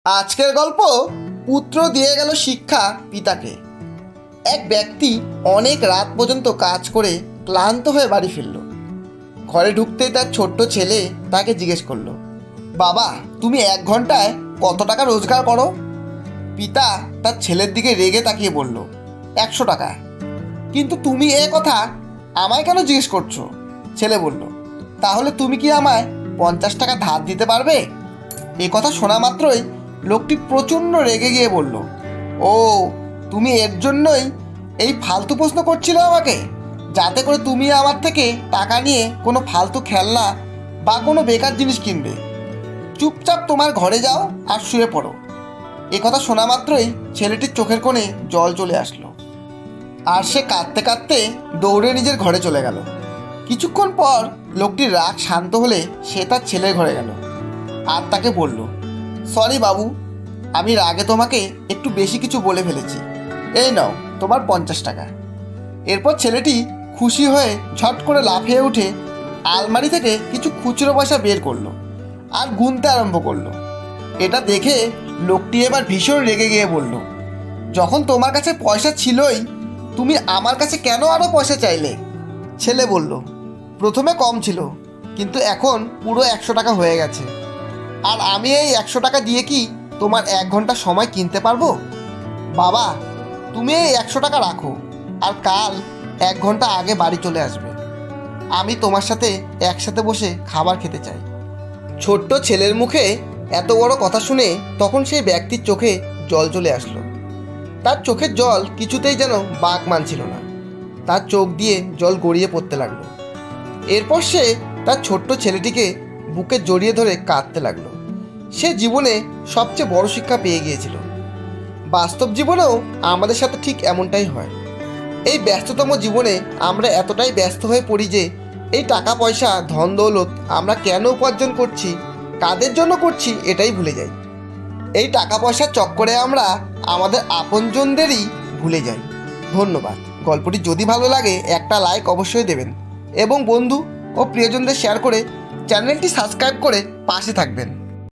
আজকের গল্প পুত্র দিয়ে গেল শিক্ষা পিতাকে। এক ব্যক্তি অনেক রাত পর্যন্ত কাজ করে ক্লান্ত হয়ে বাড়ি ফিরল। ঘরে ঢুকতেই তার ছোট্ট ছেলে তাকে জিজ্ঞেস করলো, বাবা, তুমি 1 ঘন্টায় কত টাকা রোজগার করো? পিতা তার ছেলের দিকে রেগে তাকিয়ে বলল, 100 টাকা। কিন্তু তুমি এ কথা আমায় কেন জিজ্ঞেস করছো? ছেলে বলল, তাহলে তুমি কি আমায় 50 টাকা ধার দিতে পারবে? এ কথা শোনা মাত্রই লোকটি প্রচণ্ড রেগে গিয়ে বলল, ও, তুমি এর জন্যই এই ফালতু প্রশ্ন করছিলে আমাকে, যাতে করে তুমি আমার থেকে টাকা নিয়ে কোনো ফালতু খেলনা বা কোনো বেকার জিনিস কিনবে। চুপচাপ তোমার ঘরে যাও আর শুয়ে পড়ো। এ কথা শোনা মাত্রই ছেলেটির চোখের কোণে জল চলে আসলো, আর সে কাঁদতে কাঁদতে দৌড়ে নিজের ঘরে চলে গেল। কিছুক্ষণ পর লোকটির রাগ শান্ত হলে সে তার ছেলের ঘরে গেল আর তাকে বলল, সরি বাবু, আমি রাগে তোমাকে একটু বেশি কিছু বলে ফেলেছি, এই নাও তোমার 50 টাকা। এরপর ছেলেটি খুশি হয়ে ঝট করে লাফিয়ে উঠে আলমারি থেকে কিছু খুচরো পয়সা বের করলো আর গুনতে আরম্ভ করলো। এটা দেখে লোকটি এবার ভীষণ রেগে গিয়ে বলল, যখন তোমার কাছে পয়সা ছিলই, তুমি আমার কাছে কেন আরও পয়সা চাইলে? ছেলে বলল, প্রথমে কম ছিল, কিন্তু এখন পুরো 100 টাকা হয়ে গেছে, আর আমি এই 100 টাকা দিয়ে কি তোমার 1 ঘন্টা সময় কিনতে পারবো? বাবা, তুমি এই 100 টাকা রাখো, আর কাল 1 ঘন্টা আগে বাড়ি চলে আসবে। আমি তোমার সাথে একসাথে বসে খাবার খেতে চাই। ছোট্ট ছেলের মুখে এত বড় কথা শুনে তখন সেই ব্যক্তির চোখে জল চলে আসলো। তার চোখের জল কিছুতেই যেন বাক মানছিল না, তার চোখ দিয়ে জল গড়িয়ে পড়তে লাগলো। এরপর সে তার ছোট্ট ছেলেটিকে বুকে জড়িয়ে ধরে কাঁদতে লাগলো। সে জীবনে সবচেয়ে বড় শিক্ষা পেয়ে গিয়েছিল। বাস্তব জীবনেও আমাদের সাথে ঠিক এমনটাই হয়। এই ব্যস্ততম জীবনে আমরা এতটাই ব্যস্ত হয়ে পড়ি যে এই টাকা পয়সা, ধন দৌলত আমরা কেন উপার্জন করছি, কাদের জন্য করছি, এটাই ভুলে যাই। এই টাকা পয়সার চক্করে আমরা আমাদের আপনজনদেরই ভুলে যাই। ধন্যবাদ। গল্পটি যদি ভালো লাগে একটা লাইক অবশ্যই দেবেন, এবং বন্ধু ও প্রিয়জনদের শেয়ার করে চ্যানেলটি সাবস্ক্রাইব করে পাশে থাকবেন।